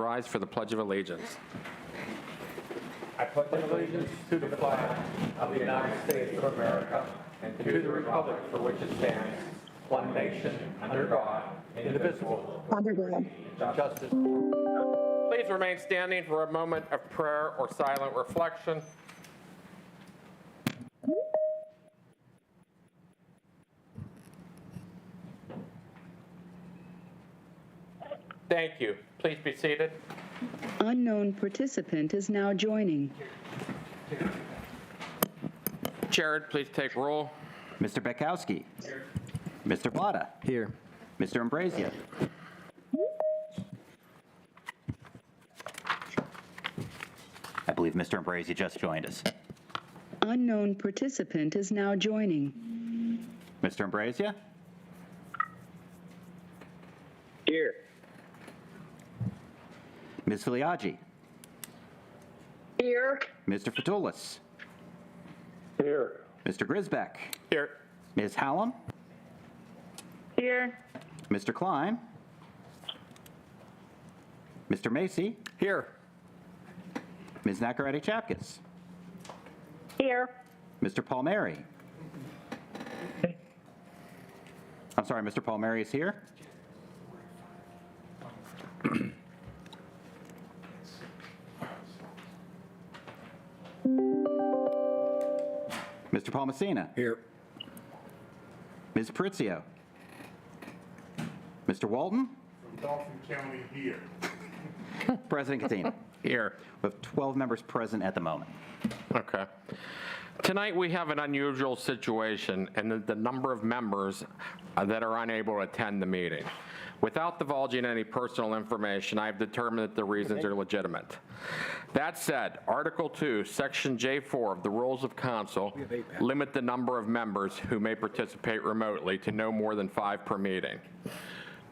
Rise for the Pledge of Allegiance. I pledge allegiance to the flag of the United States of America and to the republic for which it stands, one nation, under God, indivisible, Under God. justice. Please remain standing for a moment of prayer or silent reflection. Thank you. Please be seated. Unknown participant is now joining. Jared, please take roll. Mr. Bekowski. Here. Mr. Plata. Here. Mr. Ambrazia. I believe Mr. Ambrazia just joined us. Unknown participant is now joining. Mr. Ambrazia? Here. Ms. Filiaggi. Here. Mr. Fatulis. Here. Mr. Grisbeck. Here. Ms. Hallam. Here. Mr. Klein. Mr. Macy. Here. Ms. Nacaretti Chapkus. Here. Mr. Palmieri. I'm sorry, Mr. Palmieri is here. Mr. Palmasina. Here. Ms. Aprizio. Mr. Walton. From Dauphin County here. President Katina. Here. We have 12 members present at the moment. Okay. Tonight we have an unusual situation in the number of members that are unable to attend the meeting. Without divulging any personal information, I have determined that the reasons are legitimate. That said, Article 2, Section J4 of the Rules of Council limit the number of members who may participate remotely to no more than 5 per meeting.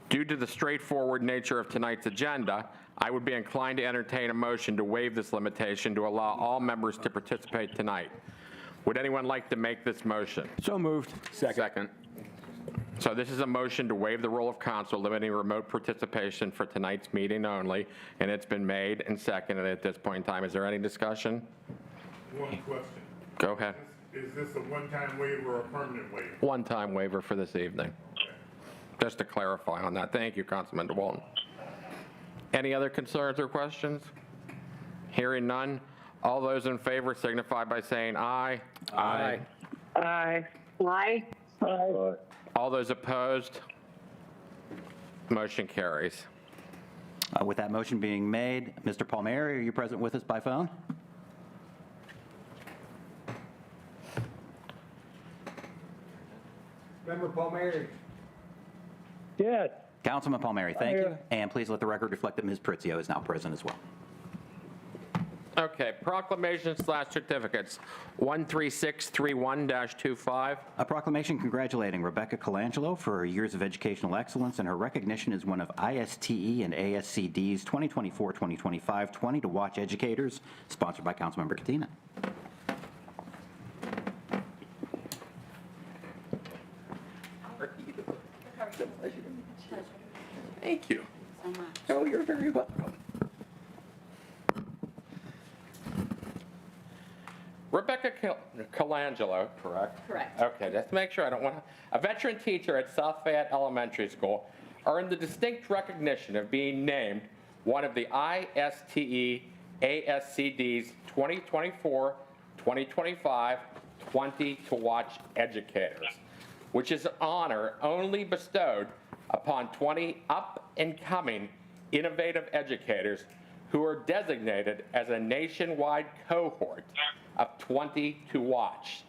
Due to the straightforward nature of tonight's agenda, I would be inclined to entertain a motion to waive this limitation to allow all members to participate tonight. Would anyone like to make this motion? So moved. Second. So this is a motion to waive the rule of council limiting remote participation for tonight's meeting only, and it's been made and seconded at this point in time. Is there any discussion? One question. Go ahead. Is this a one-time waiver or a permanent waiver? One-time waiver for this evening. Just to clarify on that. Thank you, Councilman DeWalton. Any other concerns or questions? Hearing none. All those in favor signify by saying aye. Aye. Aye. Aye. Aye. All those opposed? Motion carries. With that motion being made, Mr. Palmieri, are you present with us by phone? Member Palmieri. Yes. Councilman Palmieri, thank you. And please let the record reflect that Ms. Aprizio is now present as well. Okay, proclamations/certificates, 13631-25. A proclamation congratulating Rebecca Colangelo for her years of educational excellence and her recognition as one of ISTE and ASCD's 2024-2025 20 to Watch Educators, sponsored by Councilmember Katina. Thank you. So much. Oh, you're very welcome. Rebecca Colangelo, correct? Correct. Okay, just to make sure I don't want to. A veteran teacher at South Fayette Elementary School earned the distinct recognition of being named one of the ISTE ASCD's 2024-2025 20 to Watch Educators, which is an honor only bestowed upon 20 up-and-coming innovative educators who are designated as a nationwide cohort of 20 to watch.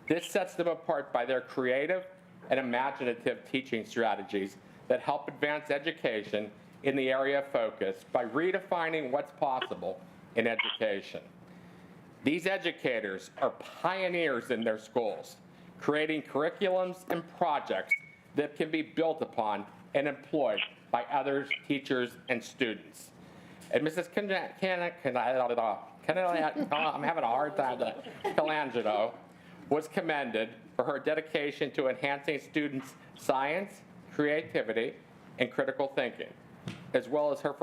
This sets them apart by their creative and imaginative teaching strategies that help advance education in the area of focus by redefining what's possible in education. These educators are pioneers in their schools, creating curriculums and projects that can be built upon and employed by others, teachers, and students. And Mrs. I'm having a hard time. Colangelo was commended for her dedication to enhancing students' science, creativity, and critical thinking. as well as her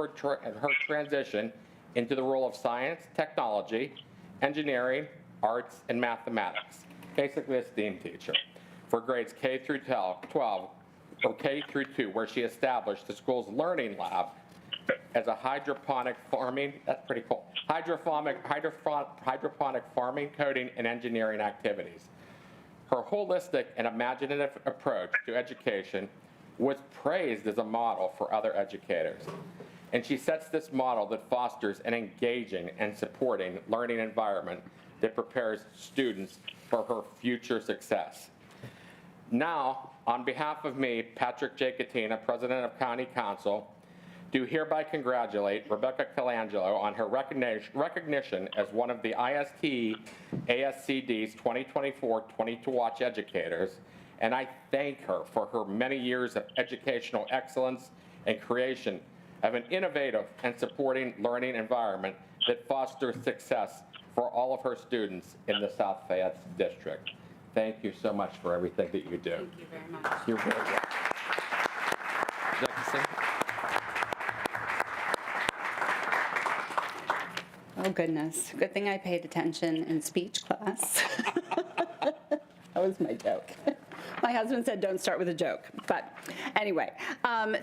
transition into the role of science, technology, engineering, arts, and mathematics, basically a STEAM teacher, for grades K through 12, or K through 2, where she established the school's learning lab as a hydroponic farming, that's pretty cool, hydroponic farming, coding, and engineering activities. Her holistic and imaginative approach to education was praised as a model for other educators. And she sets this model that fosters an engaging and supporting learning environment that prepares students for her future success. Now, on behalf of me, Patrick J. Katina, President of County Council, do hereby congratulate Rebecca Colangelo on her recognition as one of the IST ASCD's 2024 20 to Watch educators, and I thank her for her many years of educational excellence and creation of an innovative and supporting learning environment that fosters success for all of her students in the South Fayette District. Thank you so much for everything that you do. Thank you very much. You're very welcome. Would you like to sing? Oh, goodness. Good thing I paid attention in speech class. That was my joke. My husband said, don't start with a joke. But anyway,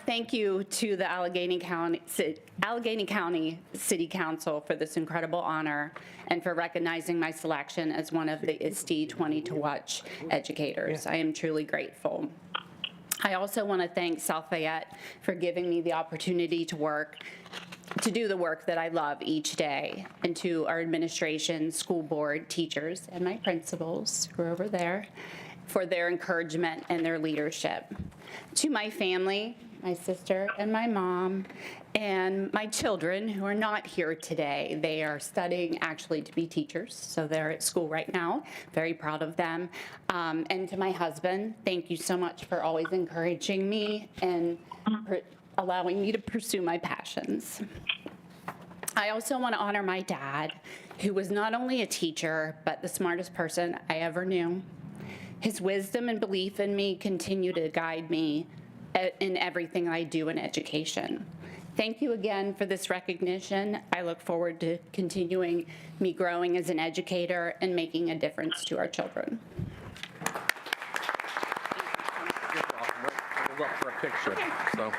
thank you to the Allegheny County City Council for this incredible honor and for recognizing my selection as one of the ISTE 20 to Watch educators. I am truly grateful. I also want to thank South Fayette for giving me the opportunity to do the work that I love each day, and to our administration, school board, teachers, and my principals who are over there for their encouragement and their leadership. To my family, my sister and my mom, and my children who are not here today. They are studying actually to be teachers, so they're at school right now. Very proud of them. And to my husband, thank you so much for always encouraging me and allowing me to pursue my passions. I also want to honor my dad, who was not only a teacher, but the smartest person I ever knew. His wisdom and belief in me continue to guide me in everything I do in education. Thank you again for this recognition. I look forward to continuing me growing as an educator and making a difference to our children. You're welcome. We'll go up for a picture. So,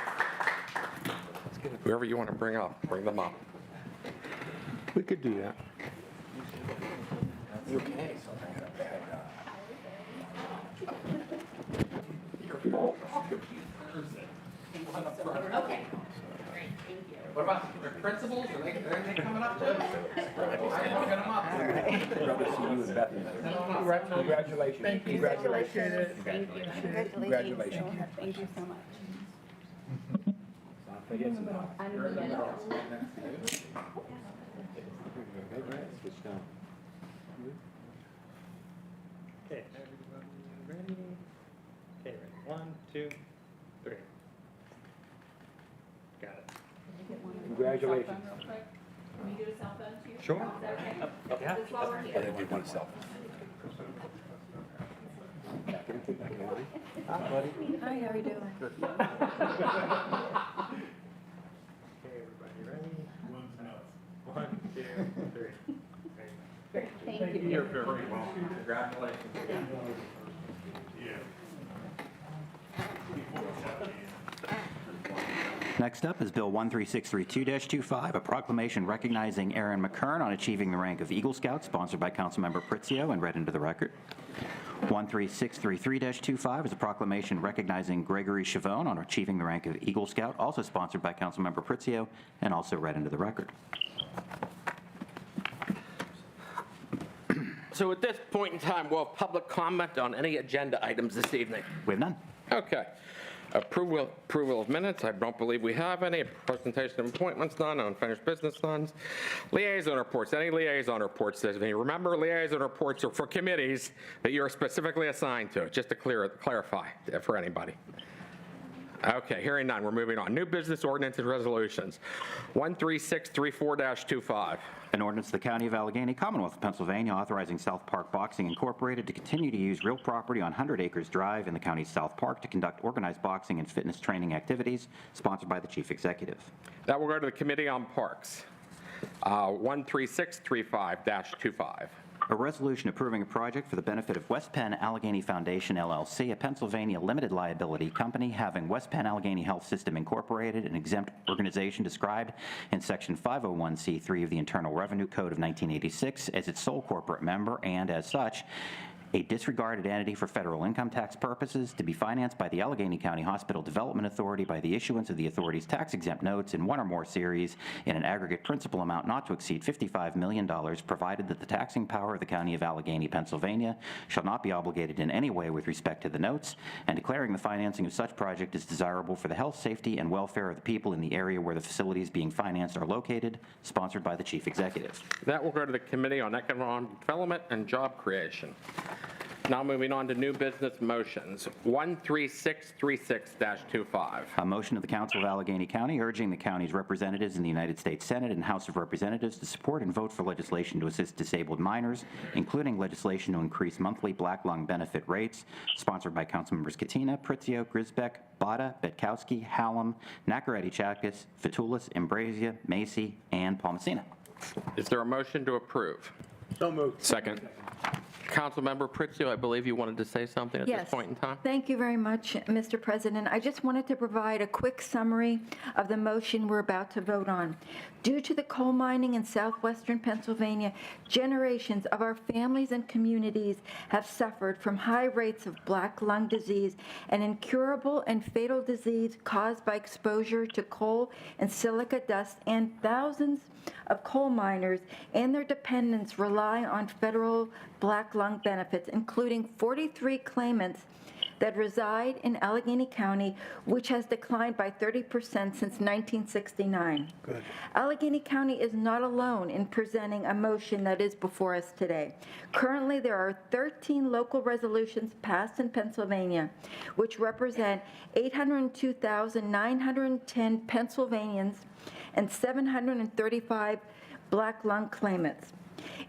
whoever you want to bring up, bring them up. We could do that. Okay. Great, thank you. What about the principals? Are they coming up too? I want to get them up. Congratulations. Thank you. Congratulations. Thank you. Congratulations. Thank you so much. Okay, everybody ready? Okay, ready. 1, 2, 3. Got it. Congratulations. Can we do a cell phone too? Sure. Is that okay? Yeah. Just while we're here. Hi, how are you doing? Okay, everybody ready? 1, 2, 3. Thank you. You're very welcome. Congratulations. Next up is Bill 13632-25, a proclamation recognizing Aaron McKern on achieving the rank of Eagle Scout, sponsored by Councilmember Pritzio and read into the record. 13633-25 is a proclamation recognizing Gregory Chavone on achieving the rank of Eagle Scout, also sponsored by Councilmember Pritzio and also read into the record. So at this point in time, we'll have public comment on any agenda items this evening. We have none. Okay. Approval of minutes, I don't believe we have any. Presentation of appointments, none. Unfinished business, none. Liaison reports, any liaison reports? Remember, liaison reports are for committees that you're specifically assigned to, just to clarify for anybody. Okay, hearing none, we're moving on. New business ordinance and resolutions. 13634-25. An ordinance of the County of Allegheny, Commonwealth of Pennsylvania, authorizing South Park Boxing Incorporated to continue to use real property on 100 Acres Drive in the county's South Park to conduct organized boxing and fitness training activities, sponsored by the Chief Executive. That will go to the Committee on Parks. 13635-25. A resolution approving a project for the benefit of West Penn Allegheny Foundation, LLC, a Pennsylvania limited liability company having West Penn Allegheny Health System Incorporated, an exempt organization described in Section 501c3 of the Internal Revenue Code of 1986 as its sole corporate member, and as such, a disregarded entity for federal income tax purposes, to be financed by the Allegheny County Hospital Development Authority by the issuance of the authority's tax-exempt notes in one or more series in an aggregate principal amount not to exceed $55 million, provided that the taxing power of the County of Allegheny, Pennsylvania, shall not be obligated in any way with respect to the notes, and declaring the financing of such project as desirable for the health, safety, and welfare of the people in the area where the facilities being financed are located, sponsored by the Chief Executive. That will go to the Committee on Economic Development and Job Creation. Now moving on to new business motions. 13636-25. A motion of the Council of Allegheny County urging the county's representatives in the United States Senate and House of Representatives to support and vote for legislation to assist disabled minors, including legislation to increase monthly black lung benefit rates, sponsored by Councilmembers Katina, Pritzio, Grisbeck, Bada, Betkowski, Hallam, Nacarati Chapkus, Fatulis, Ambrosia, Macy, and Palmasina. Is there a motion to approve? So moved. Second. Councilmember Pritzio, I believe you wanted to say something at this point in time? Thank you very much, Mr. President. I just wanted to provide a quick summary of the motion we're about to vote on. Due to the coal mining in southwestern Pennsylvania, generations of our families and communities have suffered from high rates of black lung disease, an incurable and fatal disease caused by exposure to coal and silica dust, and thousands of coal miners and their dependents rely on federal black lung benefits, including 43 claimants that reside in Allegheny County, which has declined by 30% since 1969. Good. Allegheny County is not alone in presenting a motion that is before us today. Currently, there are 13 local resolutions passed in Pennsylvania, which represent 802,910 Pennsylvanians and 735 black lung claimants.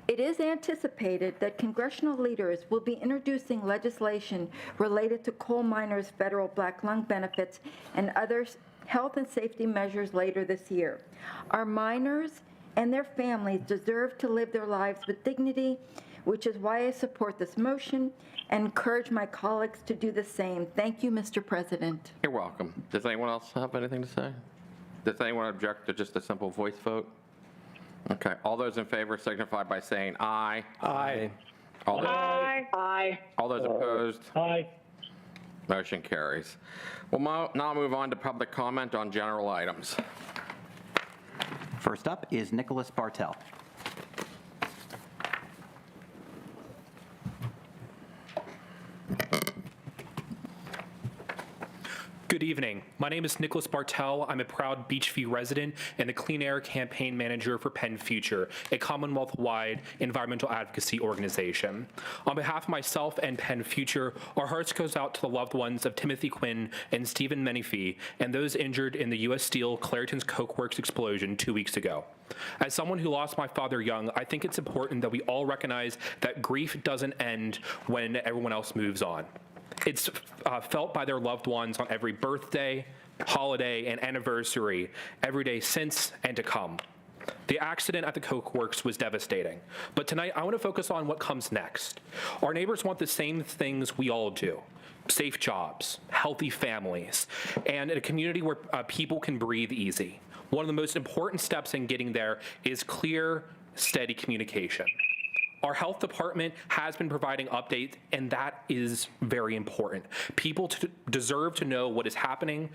It is anticipated that congressional leaders will be introducing legislation related to coal miners' federal black lung benefits and other health and safety measures later this year. Our miners and their families deserve to live their lives with dignity, which is why I support this motion and encourage my colleagues to do the same. Thank you, Mr. President. You're welcome. Does anyone else have anything to say? Does anyone object to just a simple voice vote? Okay, all those in favor signify by saying aye. Aye. All those, Aye. all those opposed? Aye. Motion carries. We'll now move on to public comment on general items. First up is Nicholas Bartel. Good evening. My name is Nicholas Bartel. I'm a proud Beachview resident and the Clean Air Campaign Manager for Penn Future, a Commonwealth-wide environmental advocacy organization. On behalf of myself and Penn Future, our hearts goes out to the loved ones of Timothy Quinn and Stephen Menifee and those injured in the U.S. Steel Clairton's Coke Works explosion 2 weeks ago. As someone who lost my father young, I think it's important that we all recognize that grief doesn't end when everyone else moves on. It's felt by their loved ones on every birthday, holiday, and anniversary, every day since and to come. The accident at the Coke Works was devastating, but tonight I want to focus on what comes next. Our neighbors want the same things we all do: safe jobs, healthy families, and a community where people can breathe easy. One of the most important steps in getting there is clear, steady communication. Our health department has been providing updates, and that is very important. People deserve to know what is happening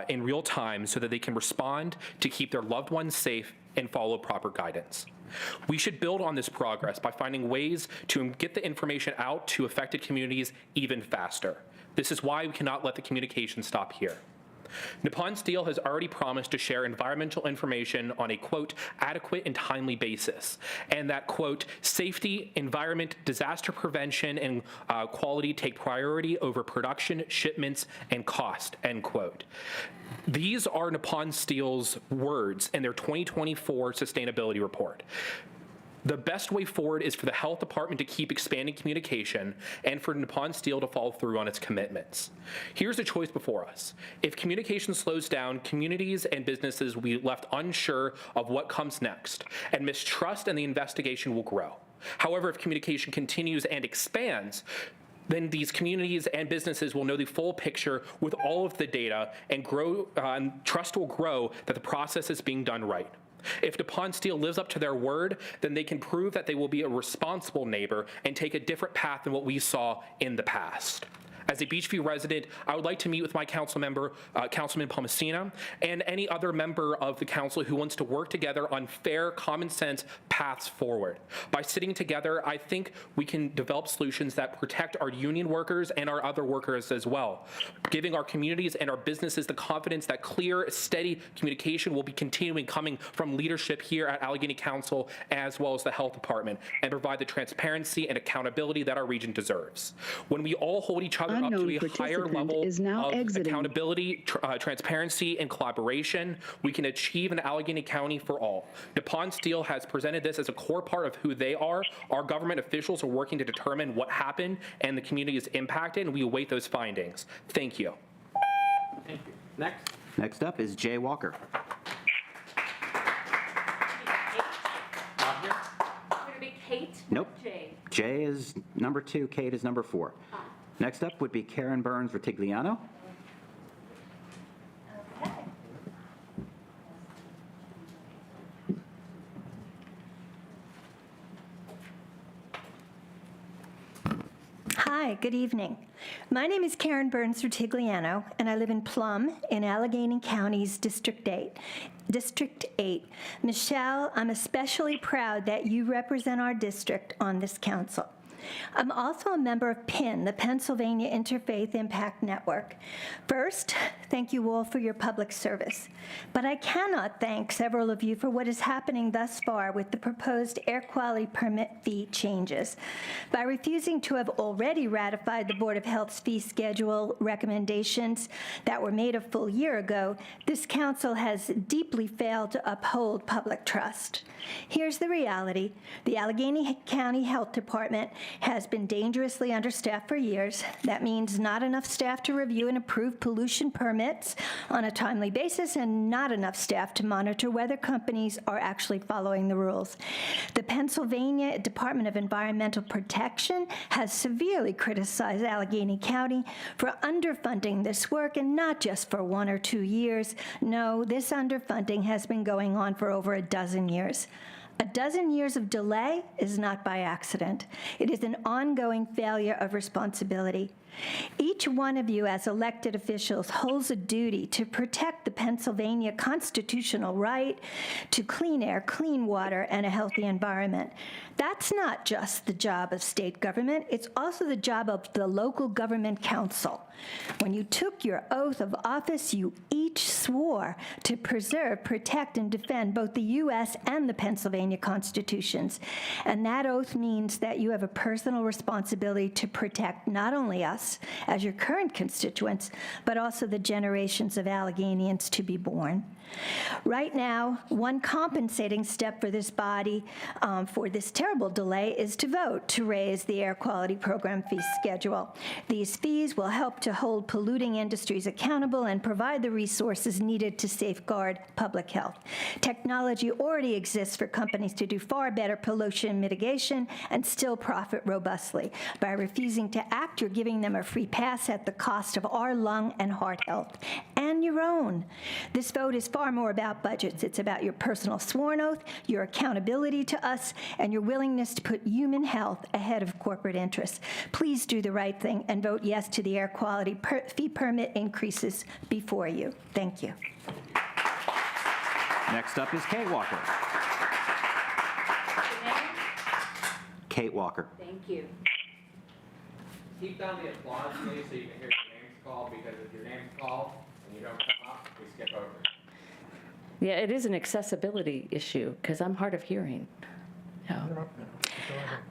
in real time so that they can respond to keep their loved ones safe and follow proper guidance. We should build on this progress by finding ways to get the information out to affected communities even faster. This is why we cannot let the communication stop here. Nippon Steel has already promised to share environmental information on a, quote, adequate and timely basis, and that, quote, safety, environment, disaster prevention, and quality take priority over production, shipments, and cost, end quote. These are Nippon Steel's words in their 2024 sustainability report. The best way forward is for the health department to keep expanding communication and for Nippon Steel to follow through on its commitments. Here's a choice before us. If communication slows down, communities and businesses will be left unsure of what comes next, and mistrust in the investigation will grow. However, if communication continues and expands, then these communities and businesses will know the full picture with all of the data, and trust will grow that the process is being done right. If Nippon Steel lives up to their word, then they can prove that they will be a responsible neighbor and take a different path than what we saw in the past. As a Beechview resident, I would like to meet with my Councilman Palmasina, and any other member of the council who wants to work together on fair, common sense paths forward. By sitting together, I think we can develop solutions that protect our union workers and our other workers as well, giving our communities and our businesses the confidence that clear, steady communication will be continuing coming from leadership here at Allegheny Council as well as the Health Department, and provide the transparency and accountability that our region deserves. When we all hold each other up to a higher level of accountability, transparency, and collaboration, we can achieve an Allegheny County for all. Nippon Steel has presented this as a core part of who they are. Our government officials are working to determine what happened and the community is impacted, and we await those findings. Thank you. Thank you. Next. Next up is Jay Walker. Not here. Would it be Kate? Nope. Jay. Jay is number 2, Kate is number 4. Next up would be Karen Burns-Ritigliano. Hi, good evening. My name is Karen Burns-Ritigliano, and I live in Plum in Allegheny County's District 8. Michelle, I'm especially proud that you represent our district on this council. I'm also a member of PIN, the Pennsylvania Interfaith Impact Network. First, thank you all for your public service. But I cannot thank several of you for what is happening thus far with the proposed air quality permit fee changes. By refusing to have already ratified the Board of Health's fee schedule recommendations that were made a full year ago, this council has deeply failed to uphold public trust. Here's the reality. The Allegheny County Health Department has been dangerously understaffed for years. That means not enough staff to review and approve pollution permits on a timely basis, and not enough staff to monitor whether companies are actually following the rules. The Pennsylvania Department of Environmental Protection has severely criticized Allegheny County for underfunding this work, and not just for 1 or 2 years. No, this underfunding has been going on for over a dozen years. A dozen years of delay is not by accident. It is an ongoing failure of responsibility. Each one of you as elected officials holds a duty to protect the Pennsylvania constitutional right to clean air, clean water, and a healthy environment. That's not just the job of state government, it's also the job of the local government council. When you took your oath of office, you each swore to preserve, protect, and defend both the U.S. and the Pennsylvania constitutions. And that oath means that you have a personal responsibility to protect not only us as your current constituents, but also the generations of Alleghenians to be born. Right now, one compensating step for this body for this terrible delay is to vote to raise the air quality program fee schedule. These fees will help to hold polluting industries accountable and provide the resources needed to safeguard public health. Technology already exists for companies to do far better pollution mitigation and still profit robustly. By refusing to act, you're giving them a free pass at the cost of our lung and heart health, and your own. This vote is far more about budgets. It's about your personal sworn oath, your accountability to us, and your willingness to put human health ahead of corporate interests. Please do the right thing and vote yes to the air quality fee permit increases before you. Thank you. Next up is Kate Walker. Kate Walker. Thank you. Keep down the applause, please, so you can hear your names called, because if your name's called and you don't come we skip over it. Yeah, it is an accessibility issue because I'm hard of hearing. Yeah.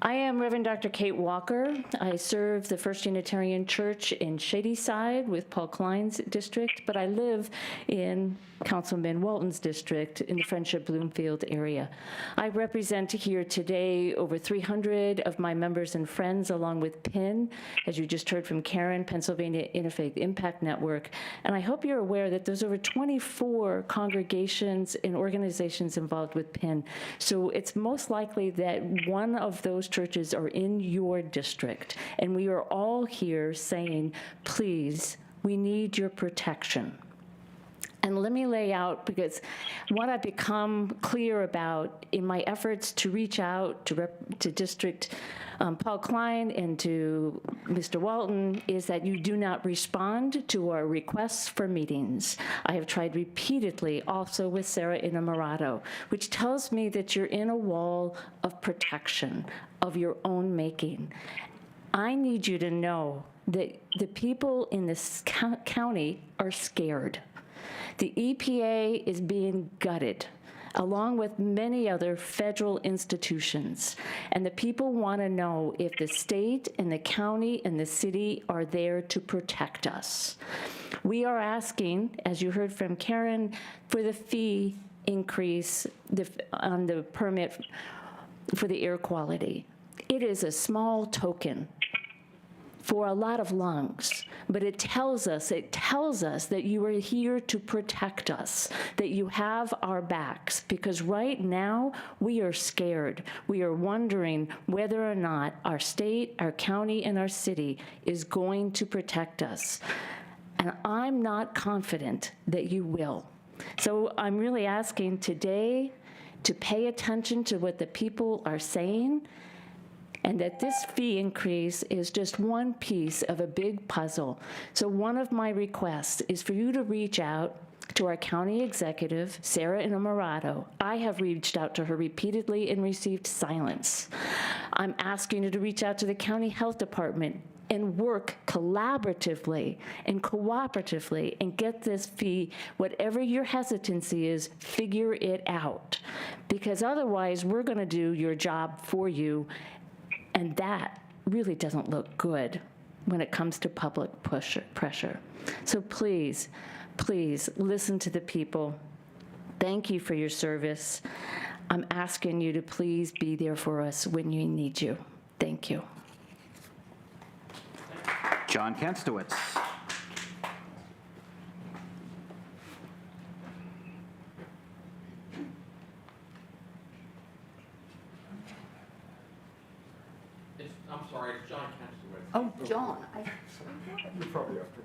I am Reverend Dr. Kate Walker. I serve the First Unitarian Church in Shadyside with Paul Klein's district, but I live in Councilman Walton's district in the Friendship Bloomfield area. I represent here today over 300 of my members and friends, along with PIN, as you just heard from Karen, Pennsylvania Interfaith Impact Network. And I hope you're aware that there's over 24 congregations and organizations involved with PIN. So it's most likely that one of those churches are in your district. And we are all here saying, please, we need your protection. And let me lay out, because what I've become clear about in my efforts to reach out to District Paul Klein and to Mr. Walton is that you do not respond to our requests for meetings. I have tried repeatedly also with Sarah Innamorato, which tells me that you're in a wall of protection of your own making. I need you to know that the people in this county are scared. The EPA is being gutted, along with many other federal institutions. And the people want to know if the state and the county and the city are there to protect us. We are asking, as you heard from Karen, for the fee increase on the permit for the air quality. It is a small token for a lot of lungs, but it tells us that you are here to protect us, that you have our backs, because right now we are scared. We are wondering whether or not our state, our county, and our city is going to protect us. And I'm not confident that you will. So I'm really asking today to pay attention to what the people are saying, and that this fee increase is just one piece of a big puzzle. So one of my requests is for you to reach out to our county executive, Sarah Innamorato. I have reached out to her repeatedly and received silence. I'm asking you to reach out to the county health department and work collaboratively and cooperatively and get this fee, whatever your hesitancy is, figure it out. Because otherwise, we're gonna do your job for you, and that really doesn't look good when it comes to public pressure. So please, please listen to the people. Thank you for your service. I'm asking you to please be there for us when we need you. Thank you. John Kenstowitz. I'm sorry, it's John Kenstowitz. Oh, John. You probably have to.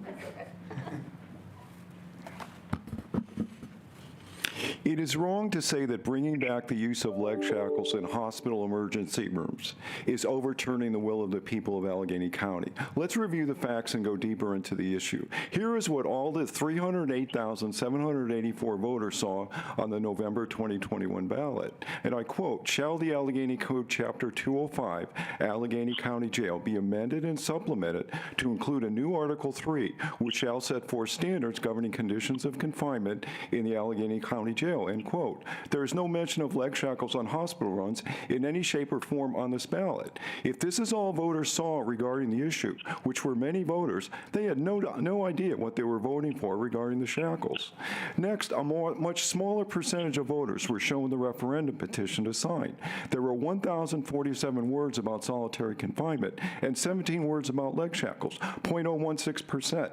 It is wrong to say that bringing back the use of leg shackles in hospital emergency rooms is overturning the will of the people of Allegheny County. Let's review the facts and go deeper into the issue. Here is what all the 308,784 voters saw on the November 2021 ballot. And I quote, "Shall the Allegheny Code Chapter 205, Allegheny County Jail, be amended and supplemented to include a new Article 3, which shall set forth standards governing conditions of confinement in the Allegheny County Jail," end quote. There is no mention of leg shackles on hospital runs in any shape or form on this ballot. If this is all voters saw regarding the issue, which were many voters, they had no idea what they were voting for regarding the shackles. Next, a much smaller percentage of voters were shown the referendum petition to sign. There were 1,047 words about solitary confinement and 17 words about leg shackles, 0.016%.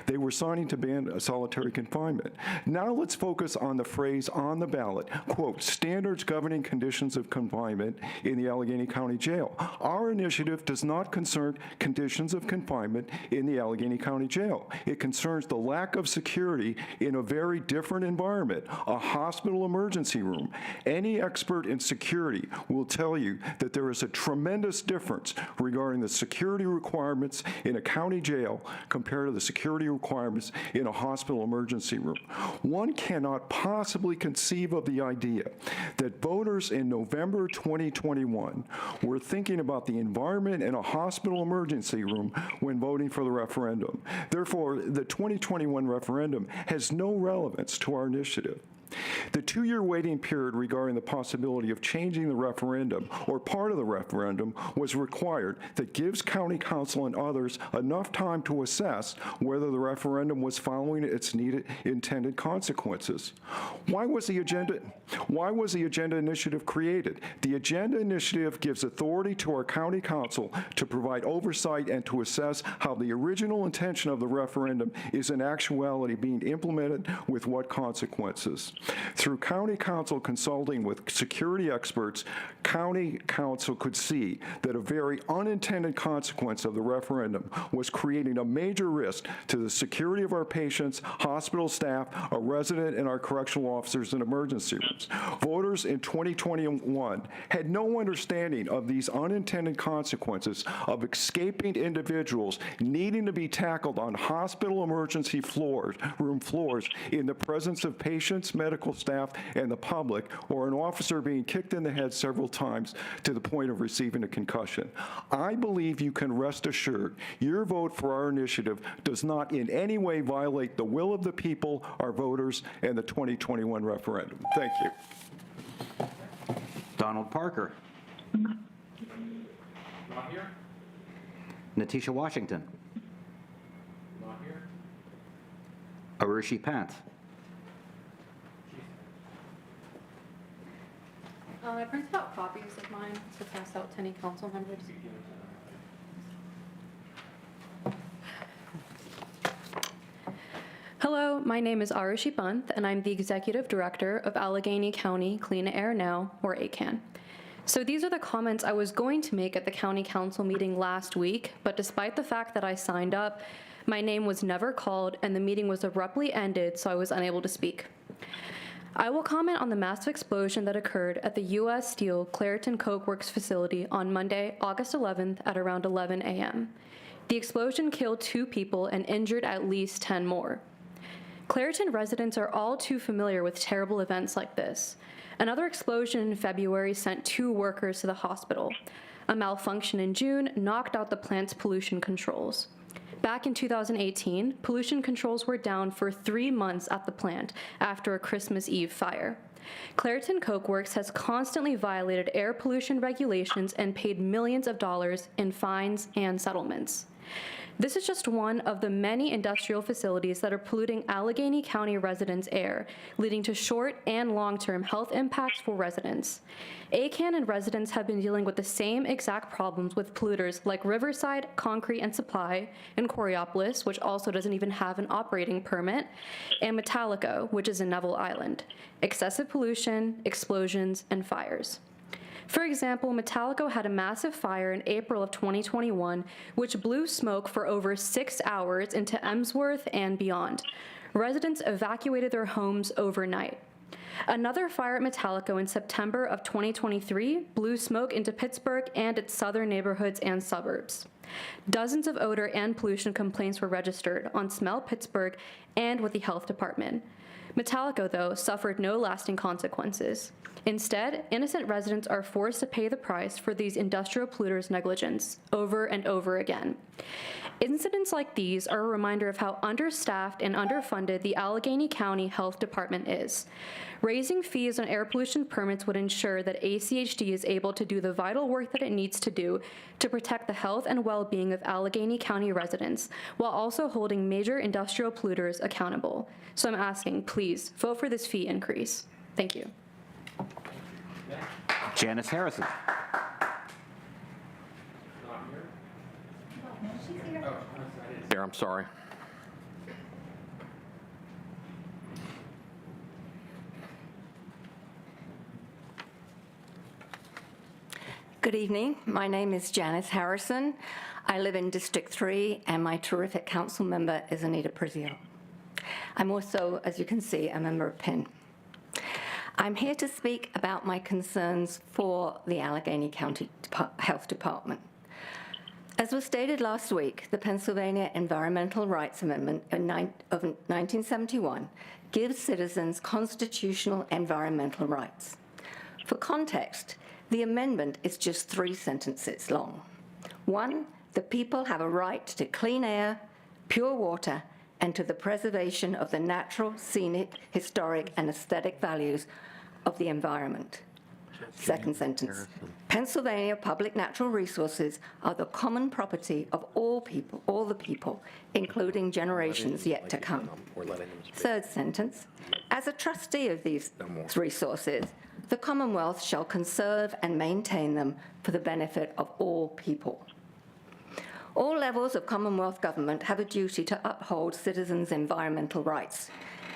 They were signing to ban solitary confinement. Now let's focus on the phrase on the ballot, quote, "standards governing conditions of confinement in the Allegheny County Jail." Our initiative does not concern conditions of confinement in the Allegheny County Jail. It concerns the lack of security in a very different environment, a hospital emergency room. Any expert in security will tell you that there is a tremendous difference regarding the security requirements in a county jail compared to the security requirements in a hospital emergency room. One cannot possibly conceive of the idea that voters in November 2021 were thinking about the environment in a hospital emergency room when voting for the referendum. Therefore, the 2021 referendum has no relevance to our initiative. The 2-year waiting period regarding the possibility of changing the referendum or part of the referendum was required that gives County Council and others enough time to assess whether the referendum was following its intended consequences. Why was the agenda initiative created? The agenda initiative gives authority to our County Council to provide oversight and to assess how the original intention of the referendum is in actuality being implemented with what consequences. Through County Council consulting with security experts, County Council could see that a very unintended consequence of the referendum was creating a major risk to the security of our patients, hospital staff, our resident, and our correctional officers in emergency rooms. Voters in 2021 had no understanding of these unintended consequences of escaping individuals needing to be tackled on hospital emergency room floors in the presence of patients, medical staff, and the public, or an officer being kicked in the head several times to the point of receiving a concussion. I believe you can rest assured your vote for our initiative does not in any way violate the will of the people, our voters, and the 2021 referendum. Thank you. Donald Parker. Not here? Natisha Washington. Not here? Arushi Pant. I printed out copies of mine to pass out to any council members. Hello, my name is Arushi Pant, and I'm the Executive Director of Allegheny County Clean Air Now, or ACAN. So these are the comments I was going to make at the County Council meeting last week, but despite the fact that I signed up, my name was never called and the meeting was abruptly ended, so I was unable to speak. I will comment on the massive explosion that occurred at the U.S. Steel Clairton Coke Works facility on Monday, August 11th at around 11 a.m. The explosion killed 2 people and injured at least 10 more. Clairton residents are all too familiar with terrible events like this. Another explosion in February sent 2 workers to the hospital. A malfunction in June knocked out the plant's pollution controls. Back in 2018, pollution controls were down for 3 months at the plant after a Christmas Eve fire. Clairton Coke Works has constantly violated air pollution regulations and paid millions of dollars in fines and settlements. This is just one of the many industrial facilities that are polluting Allegheny County residents' air, leading to short and long-term health impacts for residents. ACAN and residents have been dealing with the same exact problems with polluters like Riverside, Concrete and Supply, and Coriopolis, which also doesn't even have an operating permit, and Metallico, which is in Neville Island. Excessive pollution, explosions, and fires. For example, Metallico had a massive fire in April of 2021, which blew smoke for over 6 hours into Emsworth and beyond. Residents evacuated their homes overnight. Another fire at Metallico in September of 2023 blew smoke into Pittsburgh and its southern neighborhoods and suburbs. Dozens of odor and pollution complaints were registered on Smell Pittsburgh and with the health department. Metallico, though, suffered no lasting consequences. Instead, innocent residents are forced to pay the price for these industrial polluters' negligence over and over again. Incidents like these are a reminder of how understaffed and underfunded the Allegheny County Health Department is. Raising fees on air pollution permits would ensure that ACHD is able to do the vital work that it needs to do to protect the health and well-being of Allegheny County residents, while also holding major industrial polluters accountable. So I'm asking, please, vote for this fee increase. Thank you. Janice Harrison. Here, I'm sorry. Good evening. My name is Janice Harrison. I live in District 3, and my terrific council member is Anita Prizio. I'm also, as you can see, a member of PIN. I'm here to speak about my concerns for the Allegheny County Health Department. As was stated last week, the Pennsylvania Environmental Rights Amendment of 1971 gives citizens constitutional environmental rights. For context, the amendment is just 3 sentences long. 1, the people have a right to clean air, pure water, and to the preservation of the natural, scenic, historic, and aesthetic values of the environment. Second sentence, Pennsylvania public natural resources are the common property of all the people, including generations yet to come. Third sentence, as a trustee of these resources, the Commonwealth shall conserve and maintain them for the benefit of all people. All levels of Commonwealth government have a duty to uphold citizens' environmental rights.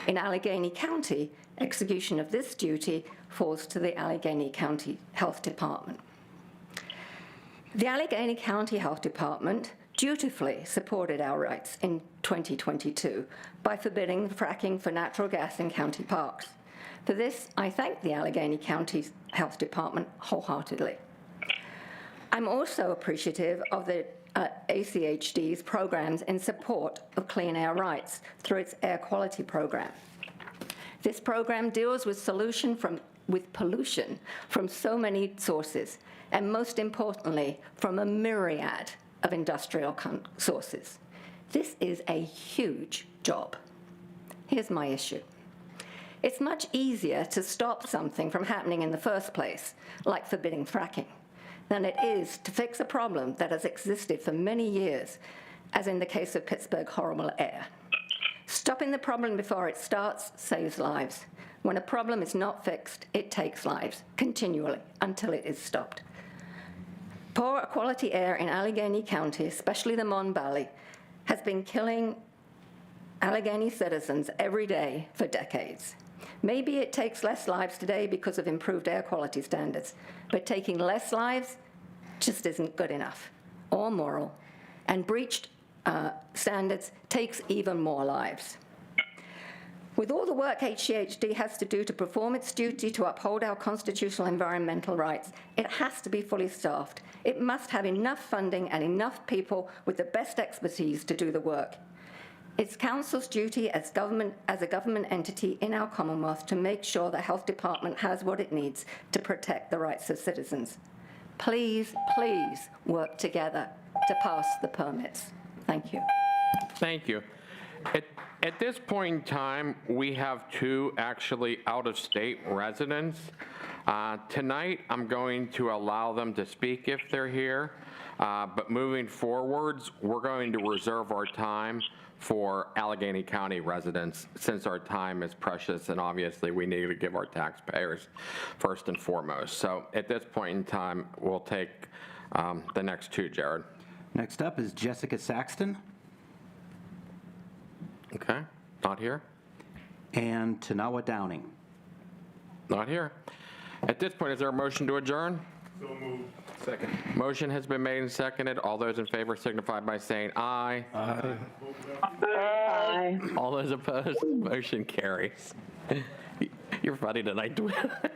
In Allegheny County, execution of this duty falls to the Allegheny County Health Department. The Allegheny County Health Department dutifully supported our rights in 2022 by forbidding fracking for natural gas in county parks. For this, I thank the Allegheny County Health Department wholeheartedly. I'm also appreciative of the ACHD's programs in support of clean air rights through its air quality program. This program deals with pollution from so many sources, and most importantly, from a myriad of industrial sources. This is a huge job. Here's my issue. It's much easier to stop something from happening in the first place, like forbidding fracking, than it is to fix a problem that has existed for many years, as in the case of Pittsburgh horrible air. Stopping the problem before it starts saves lives. When a problem is not fixed, it takes lives, continually, until it is stopped. Poor quality air in Allegheny County, especially the Mon Valley, has been killing Allegheny citizens every day for decades. Maybe it takes less lives today because of improved air quality standards, but taking less lives just isn't good enough or moral, and breached standards takes even more lives. With all the work HCHD has to do to perform its duty to uphold our constitutional environmental rights, it has to be fully staffed. It must have enough funding and enough people with the best expertise to do the work. It's Council's duty as a government entity in our Commonwealth to make sure the Health Department has what it needs to protect the rights of citizens. Please, please work together to pass the permits. Thank you. Thank you. At this point in time, we have 2 actually out-of-state residents. Tonight, I'm going to allow them to speak if they're here, but moving forwards, we're going to reserve our time for Allegheny County residents, since our time is precious and obviously we need to give our taxpayers first and foremost. So at this point in time, we'll take the next 2, Jared. Next up is Jessica Saxton. Okay, not here. And Tanawa Downing. Not here. At this point, is there a motion to adjourn? So moved. Second. Motion has been made and seconded. All those in favor signify by saying aye. Aye. All those opposed, motion carries. You're funny tonight, Dwayne.